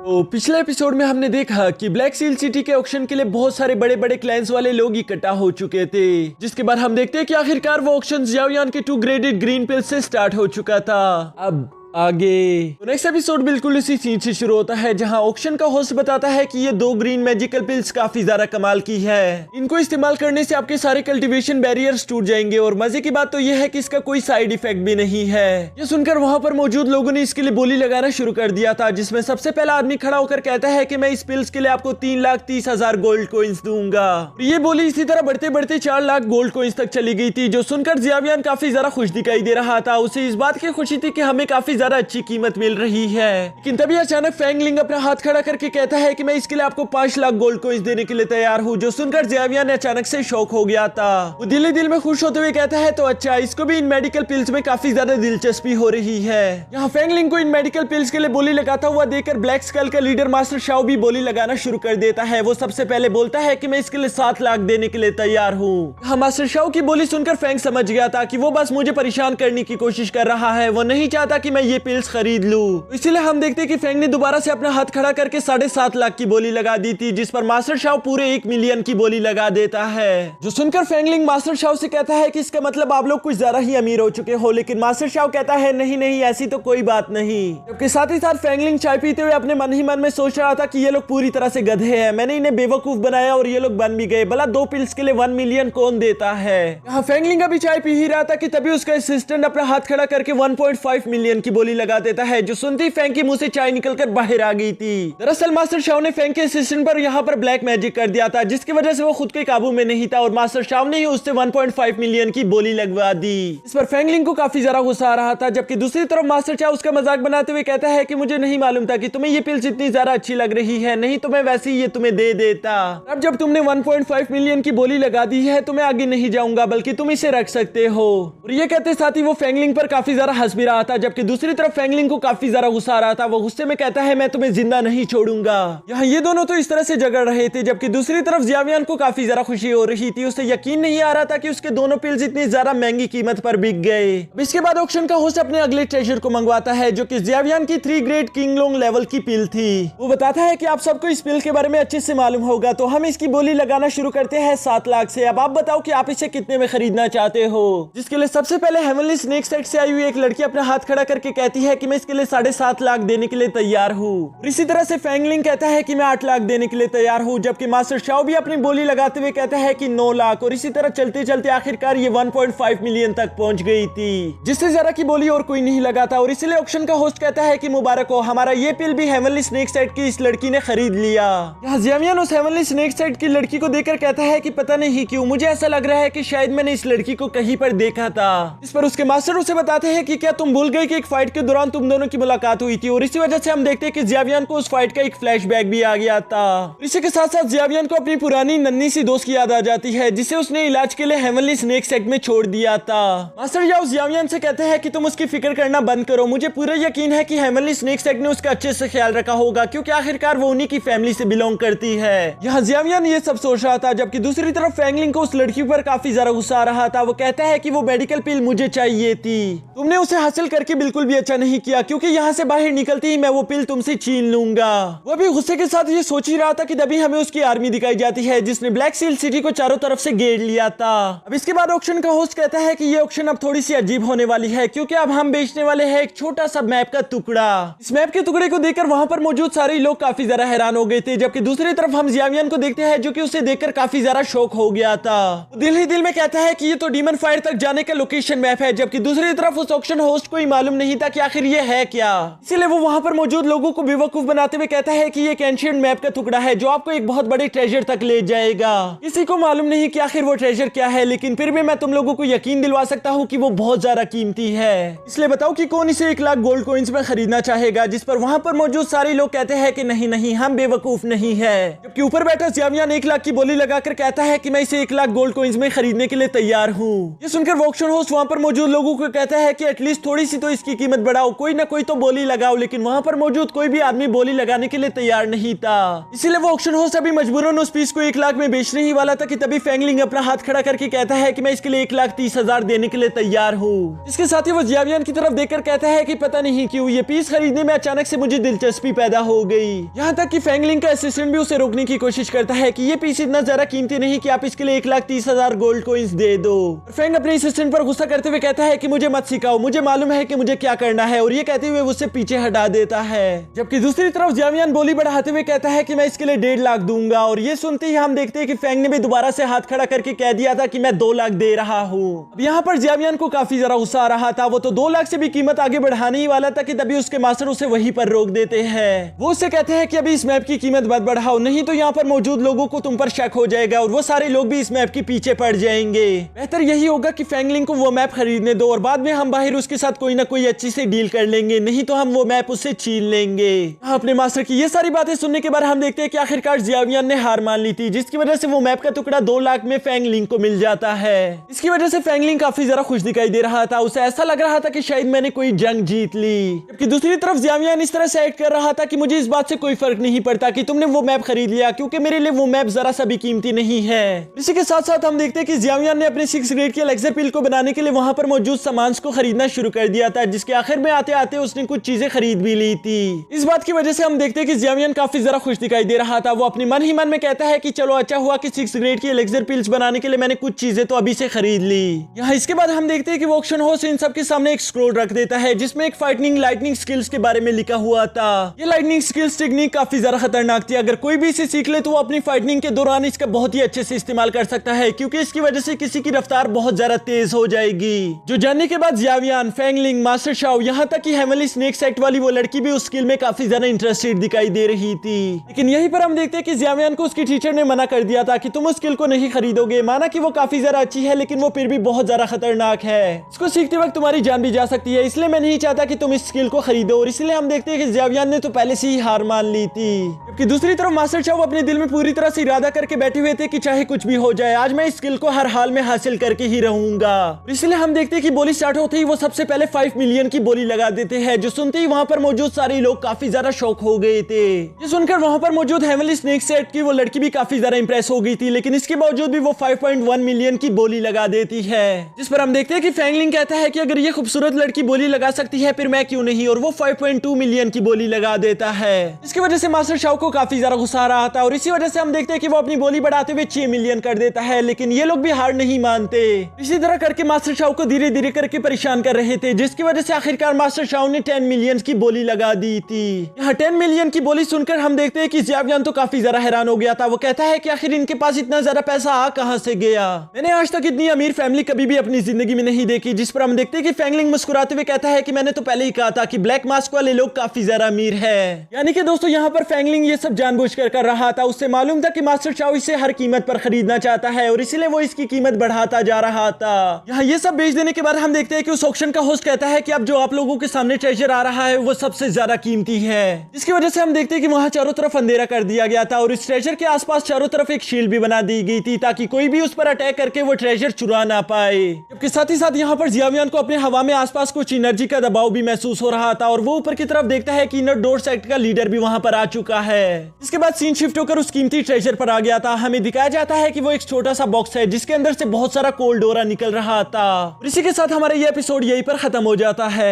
तो पिछले एपिसोड में हमने देखा कि ब्लैक सील सिटी के ऑक्शन के लिए बहुत सारे बड़े बड़े क्लैंस वाले लोग इकट्ठा हो चुके थे, जिसके बाद हम देखते हैं कि आखिरकार वो ऑक्शन जियाओयान के 2 ग्रेडेड ग्रीन पिल्स से स्टार्ट हो चुका था। अब आगे तो नेक्स्ट एपिसोड बिल्कुल इसी सीन से शुरू होता है, जहां ऑक्शन का होस्ट बताता है कि ये 2 ग्रीन मैजिकल पिल्स काफी ज्यादा कमाल की है। इनको इस्तेमाल करने से आपके सारे कल्टीवेशन बैरियर्स टूट जाएंगे और मजे की बात तो ये है कि इसका कोई साइड इफेक्ट भी नहीं है। ये सुनकर वहां पर मौजूद लोगों ने इसके लिए बोली लगाना शुरू कर दिया था, जिसमें सबसे पहला आदमी खड़ा होकर कहता है कि मैं इस पिल्स के लिए आपको 3,30,000 गोल्ड कॉइंस दूंगा। ये बोली इसी तरह बढ़ते बढ़ते 4 लाख गोल्ड कॉइंस तक चली गई थी, जो सुनकर जियाओयान काफी ज्यादा खुश दिखाई दे रहा था। उसे इस बात की खुशी थी कि हमें काफी ज्यादा अच्छी कीमत मिल रही है। लेकिन तभी अचानक फैंगलिंग अपना हाथ खड़ा करके कहता है कि मैं इसके लिए आपको 5 लाख गोल्ड कॉइंस देने के लिए तैयार हूँ, जो सुनकर जियाओयान अचानक से शौक हो गया था। वो दिल ही दिल में खुश होते हुए कहता है तो अच्छा, इसको भी इन मेडिकल पिल्स में काफी ज्यादा दिलचस्पी हो रही है। यहाँ फैंगलिंग को इन मेडिकल पिल्स के लिए बोली लगाता हुआ देखकर ब्लैक स्कल का लीडर मास्टर शाओ भी बोली लगाना शुरू कर देता है। वो सबसे पहले बोलता है कि मैं इसके लिए 7 लाख देने के लिए तैयार हूँ। मास्टर शाओ की बोली सुनकर फैंग समझ गया था कि वो बस मुझे परेशान करने की कोशिश कर रहा है, वो नहीं चाहता कि मैं ये पिल्स खरीद लूं। इसीलिए हम देखते हैं कि फैंग ने दोबारा से अपना हाथ खड़ा करके 7.5 लाख की बोली लगा दी थी, जिस पर मास्टर शाओ पूरे 1 मिलियन की बोली लगा देता है। जो सुनकर फैंगलिंग मास्टर शाओ से कहता है कि इसका मतलब आप लोग कुछ ज्यादा ही अमीर हो चुके हो, लेकिन मास्टर शाओ कहता है नहीं नहीं, ऐसी तो कोई बात नहीं। जबकि साथ ही साथ फैंगलिंग चाय पीते हुए अपने मन ही मन में सोच रहा था कि ये लोग पूरी तरह से गधे हैं, मैंने इन्हें बेवकूफ बनाया और ये लोग बन भी गए, भला 2 पिल्स के लिए 1 मिलियन कौन देता है। यहाँ फैंगलिंग अभी चाय पी ही रहा था कि तभी उसका असिस्टेंट अपना हाथ खड़ा करके 1.5 मिलियन की बोली लगा देता है, जो सुनते ही फैंग के मुंह से चाय निकलकर बाहर आ गई थी। दरअसल मास्टर शाओ ने फैंग के असिस्टेंट पर यहाँ पर ब्लैक मैजिक कर दिया था, जिसकी वजह से वो खुद के काबू में नहीं था और मास्टर शाओ ने ही उससे 1.5 मिलियन की बोली लगवा दी। इस पर फैंगलिंग को काफी ज्यादा गुस्सा आ रहा था, जबकि दूसरी तरफ मास्टर शाओ उसका मजाक बनाते हुए कहता है कि मुझे नहीं मालूम था कि तुम्हें ये पिल्स इतनी ज्यादा अच्छी लग रही है, नहीं तो मैं वैसे ही ये तुम्हें दे देता। अब जब तुमने 1.5 मिलियन की बोली लगा दी है तो मैं आगे नहीं जाऊंगा, बल्कि तुम इसे रख सकते हो। और ये कहते साथ ही वो फैंगलिंग पर काफी ज्यादा हंस भी रहा था, जबकि दूसरी तरफ फैंगलिंग को काफी ज्यादा गुस्सा आ रहा था। वो गुस्से में कहता है मैं तुम्हें जिंदा नहीं छोड़ूंगा। यहाँ ये दोनों तो इस तरह से झगड़ रहे थे, जबकि दूसरी तरफ जियाओयान को काफी ज्यादा खुशी हो रही थी। उसे यकीन नहीं आ रहा था कि उसके दोनों पिल्स इतनी ज्यादा महंगी कीमत पर बिक गए। अब इसके बाद ऑक्शन का होस्ट अपने अगले ट्रेजर को मंगवाता है, जो कि जियाओयान की 3 ग्रेड किंगलोंग लेवल की पिल थी। वो बताता है कि आप सबको इस पिल के बारे में अच्छे से मालूम होगा, तो हम इसकी बोली लगाना शुरू करते हैं 7 लाख से। अब आप बताओ कि आप इसे कितने में खरीदना चाहते हो। जिसके लिए सबसे पहले हेवनली स्नेक सेट से आई हुई एक लड़की अपना हाथ खड़ा करके कहती है कि मैं इसके लिए 7.5 लाख देने के लिए तैयार हूँ। इसी तरह से फैंगलिंग कहता है कि मैं 8 लाख देने के लिए तैयार हूँ, जबकि मास्टर शाओ भी अपनी बोली लगाते हुए कहता है कि 9 लाख। और इसी तरह चलते चलते आखिरकार ये 1.5 मिलियन तक पहुंच गई थी, जिससे ज्यादा की बोली और कोई नहीं लगा था। और इसलिए ऑक्शन का होस्ट कहता है कि मुबारक हो, हमारा ये पिल भी हेवनली स्नेक सेट की इस लड़की ने खरीद लिया। यहाँ जियाओयान उस हेवनली स्नेक सेट की लड़की को देखकर कहता है कि पता नहीं क्यों मुझे ऐसा लग रहा है कि शायद मैंने इस लड़की को कहीं पर देखा था। इस पर उसके मास्टर उसे बताते हैं कि क्या तुम भूल गए कि एक फाइट के दौरान तुम दोनों की मुलाकात हुई थी। और इसी वजह से हम देखते हैं कि जियाओयान को उस फाइट का एक फ्लैशबैक भी आ गया था। इसी के साथ साथ जियाओयान को अपनी पुरानी नन्ही सी दोस्त की याद आ जाती है, जिसे उसने इलाज के लिए हेवनली स्नेक सेट में छोड़ दिया था। मास्टर याओ जियाओयान से कहते हैं कि तुम उसकी फिक्र करना बंद करो, मुझे पूरा यकीन है कि हेवनली स्नेक सेट ने उसका अच्छे से ख्याल रखा होगा, क्योंकि आखिरकार वो उन्हीं की फैमिली से बिलोंग करती है। यहाँ जियाओयान ये सब सोच रहा था, जबकि दूसरी तरफ फैंगलिंग को उस लड़की पर काफी ज्यादा गुस्सा आ रहा था। वो कहता है कि वो मेडिकल पिल मुझे चाहिए थी, तुमने उसे हासिल करके बिल्कुल भी अच्छा नहीं किया, क्योंकि यहाँ से बाहर निकलते ही मैं वो पिल तुमसे छीन लूंगा। वो भी गुस्से के साथ ये सोच ही रहा था कि तभी हमें उसकी आर्मी दिखाई जाती है, जिसने ब्लैक सील सिटी को चारों तरफ से घेर लिया था। अब इसके बाद ऑक्शन का होस्ट कहता है कि ये ऑक्शन अब थोड़ी सी अजीब होने वाली है, क्योंकि अब हम बेचने वाले हैं एक छोटा सा मैप का टुकड़ा। इस मैप के टुकड़े को देखकर वहां पर मौजूद सारे लोग काफी ज्यादा हैरान हो गए थे, जबकि दूसरी तरफ हम जियाओयान को देखते हैं, जो कि उसे देखकर काफी ज्यादा शौक हो गया था। दिल ही दिल में कहता है कि ये तो डीमन फायर तक जाने का लोकेशन मैप है, जबकि दूसरी तरफ उस ऑक्शन होस्ट को ही मालूम नहीं था कि आखिर ये है क्या। इसीलिए वो वहां पर मौजूद लोगों को बेवकूफ बनाते हुए कहता है कि ये एक एंशिएंट मैप का टुकड़ा है, जो आपको एक बहुत बड़े ट्रेजर तक ले जाएगा। किसी को मालूम नहीं कि आखिर वो ट्रेजर क्या है, लेकिन फिर भी मैं तुम लोगों को यकीन दिलवा सकता हूँ कि वो बहुत ज्यादा कीमती है। इसलिए बताओ कि कौन इसे 1 लाख गोल्ड कॉइंस में खरीदना चाहेगा। जिस पर वहां पर मौजूद सारे लोग कहते हैं कि नहीं नहीं, हम बेवकूफ नहीं है। जबकि ऊपर बैठा जियाओयान 1 लाख की बोली लगाकर कहता है कि मैं इसे 1 लाख गोल्ड कॉइंस में खरीदने के लिए तैयार हूँ। ये सुनकर ऑक्शन होस्ट वहां पर मौजूद लोगों को कहता है कि एटलीस्ट थोड़ी सी तो इसकी कीमत कीमत बढ़ाओ, कोई ना कोई तो बोली लगाओ। लेकिन वहां पर मौजूद कोई भी आदमी बोली लगाने के लिए तैयार नहीं था। इसीलिए वो ऑक्शन होस्ट अभी मजबूरन उस पीस को 1 लाख में बेचने ही वाला था कि तभी फेंगलिंग अपना हाथ खड़ा करके कहता है कि मैं इसके लिए 1,30,000 देने के लिए तैयार हूँ। इसके साथ ही वो जियावियन की तरफ देखकर कहता है कि पता नहीं क्यों ये पीस खरीदने में अचानक से मुझे दिलचस्पी पैदा हो गई। यहाँ तक कि फेंगलिंग का असिस्टेंट भी उसे रोकने की कोशिश करता है कि ये पीस इतना ज्यादा कीमती नहीं कि आप इसके लिए 1,30,000 गोल्ड कोइंस दे दो। फेंग अपने असिस्टेंट पर गुस्सा करते हुए कहता है कि मुझे मत सिखाओ, मुझे मालूम है कि मुझे क्या करना है, और ये कहते हुए उससे पीछे हटा देता है। जबकि दूसरी तरफ जियावियन बोली बढ़ाते हुए कहता है कि मैं इसके लिए 1.5 लाख दूंगा, और ये सुनते ही हम देखते हैं कि फेंग ने भी दोबारा से हाथ खड़ा करके कह दिया था कि मैं 2 लाख दे रहा हूँ। अब यहाँ पर जियावियन को काफी जरा गुस्सा आ रहा था। वो तो 2 लाख से भी कीमत आगे बढ़ाने ही वाला था कि तभी उसके मास्टर उसे वहीं पर रोक देते हैं। वो उससे कहते हैं कि अभी इस मैप की कीमत मत बढ़ाओ, नहीं तो यहाँ पर मौजूद लोगों को तुम पर शक हो जाएगा और वो सारे लोग भी इस मैप के पीछे पड़ जाएंगे। बेहतर यही होगा कि फेंगलिंग को वो मैप खरीदने दो और बाद में हम बाहर उसके साथ कोई ना कोई अच्छी से डील कर लेंगे, नहीं तो हम वो मैप उससे छीन लेंगे। अपने मास्टर की ये सारी बातें सुनने के बाद हम देखते हैं कि आखिरकार जियावियन ने हार मान ली थी, जिसकी वजह से वो मैप का टुकड़ा 2 लाख में फेंगलिंग को मिल जाता है। इसकी वजह से फेंगलिंग काफी जरा खुश दिखाई दे रहा था। उसे ऐसा लग रहा था कि शायद मैंने कोई जंग जीत ली। जबकि दूसरी तरफ जियावियन इस तरह से एक्ट कर रहा था कि मुझे इस बात से कोई फर्क नहीं पड़ता कि तुमने वो मैप खरीद लिया, क्योंकि मेरे लिए वो मैप जरा सा भी कीमती नहीं है। इसी के साथ साथ हम देखते हैं कि जियावियन ने अपने 6 ग्रेड के एलेक्सर पिल को बनाने के लिए वहां पर मौजूद सामान को खरीदना शुरू कर दिया था, जिसके आखिर में आते आते उसने कुछ चीजें खरीद भी ली थी। इस बात की वजह से हम देखते हैं कि जियावियन काफी जरा खुश दिखाई दे रहा था। वो अपने मन ही मन में कहता है कि चलो अच्छा हुआ कि 6 ग्रेड की एलेक्सर पिल्स बनाने के लिए मैंने कुछ चीजें तो अभी से खरीद ली। यहाँ इसके बाद हम देखते हैं कि वो ऑक्शन होस्ट इन सबके सामने एक स्क्रोल रख देता है जिसमें एक फाइटिंग लाइटनिंग स्किल्स के बारे में लिखा हुआ था। ये लाइटनिंग स्किल्स टेक्निक काफी ज्यादा खतरनाक थी। अगर कोई भी इसे सीख ले तो वो अपनी फाइटिंग के दौरान इसका बहुत ही अच्छे से इस्तेमाल कर सकता है, क्योंकि इसकी वजह से किसी की रफ्तार बहुत ज्यादा तेज हो जाएगी। जो जानने के बाद जियावियन, फेंगलिंग, मास्टर शाओ, यहाँ तक कि हेवनली स्नेक सेक्ट वाली वो लड़की भी उस स्किल में काफी ज्यादा इंटरेस्टेड दिखाई दे रही थी। लेकिन यहीं पर हम देखते हैं कि जियावियन को उसकी टीचर ने मना कर दिया था कि तुम उस स्किल को नहीं खरीदोगे। माना कि वो काफी ज्यादा अच्छी है, लेकिन वो फिर भी बहुत ज्यादा खतरनाक है। इसको सीखते वक्त तुम्हारी जान भी जा सकती है, इसलिए मैं नहीं चाहता कि तुम इस स्किल को खरीदो। और इसलिए हम देखते हैं कि जियावियन ने तो पहले से ही हार मान ली थी। जबकि दूसरी तरफ मास्टर शाओ अपने दिल में पूरी तरह से इरादा करके बैठे हुए थे कि चाहे कुछ भी हो जाए, आज मैं इस स्किल को हर हाल में हासिल करके ही रहूंगा। इसलिए हम देखते हैं कि बोली स्टार्ट होते ही वो सबसे पहले 5 मिलियन की बोली लगा देते हैं, जो सुनते ही वहां पर मौजूद सारे लोग काफी ज्यादा शॉक हो गए थे। ये सुनकर वहां पर मौजूद हेवनली स्नेक सेट की वो लड़की भी काफी ज्यादा इंप्रेस हो गई थी, लेकिन इसके बावजूद भी वो 5.1 मिलियन की बोली लगा देती है। जिस पर हम देखते हैं कि फेंगलिंग कहता है कि अगर ये खूबसूरत लड़की बोली लगा सकती है फिर मैं क्यों नहीं, और वो 5.2 मिलियन की बोली लगा देता है। इसकी वजह से मास्टर शाओ को काफी ज्यादा गुस्सा आ रहा था और इसी वजह से हम देखते हैं कि वो अपनी बोली बढ़ाते हुए 6 मिलियन कर देता है। लेकिन ये लोग भी हार नहीं मानते। इसी तरह करके मास्टर शाओ को धीरे धीरे करके परेशान कर रहे थे, जिसकी वजह से आखिरकार मास्टर शाओ ने 10 मिलियन की बोली लगा दी थी। यहाँ 10 मिलियन की बोली सुनकर हम देखते हैं कि जियावियन तो काफी ज्यादा हैरान हो गया था। वो कहता है कि आखिर इनके पास इतना ज्यादा पैसा आ कहां से गया, मैंने आज तक इतनी अमीर फैमिली कभी भी अपनी जिंदगी में नहीं देखी। जिस पर हम देखते हैं कि फेंगलिंग मुस्कुराते हुए कहता है कि मैंने तो पहले ही कहा था कि ब्लैक मास्क वाले लोग काफी ज्यादा अमीर है। यानी कि दोस्तों यहाँ पर फेंगलिंग ये सब जानबूझकर कर रहा था। उससे मालूम था कि मास्टर शाओ इसे हर कीमत पर खरीदना चाहता है और इसीलिए वो इसकी कीमत बढ़ाता जा रहा था। यहाँ ये सब बेच देने के बाद हम देखते हैं कि उस ऑक्शन का होस्ट कहता है कि अब जो आप लोगों के सामने ट्रेजर आ रहा है वो सबसे ज्यादा कीमती है। जिसकी वजह से हम देखते हैं कि वहां चारों तरफ अंधेरा कर दिया गया था और इस ट्रेजर के आसपास चारों तरफ एक शील्ड भी बना दी गई थी ताकि कोई भी उस पर अटैक करके वो ट्रेजर चुरा ना पाए। जबकि साथ ही साथ यहाँ पर जियावियन को अपने हवा में आसपास कुछ एनर्जी का दबाव भी महसूस हो रहा था और वो ऊपर की तरफ देखता है कि इनर डोर सेक्ट का लीडर भी वहां पर आ चुका है। इसके बाद सीन शिफ्ट होकर उस कीमती ट्रेजर पर आ गया था। हमें दिखाया जाता है कि वो एक छोटा सा बॉक्स है जिसके अंदर से बहुत सारा कोल्ड डोरा निकल रहा था। और इसी के साथ हमारा ये एपिसोड यहीं पर खत्म हो जाता है।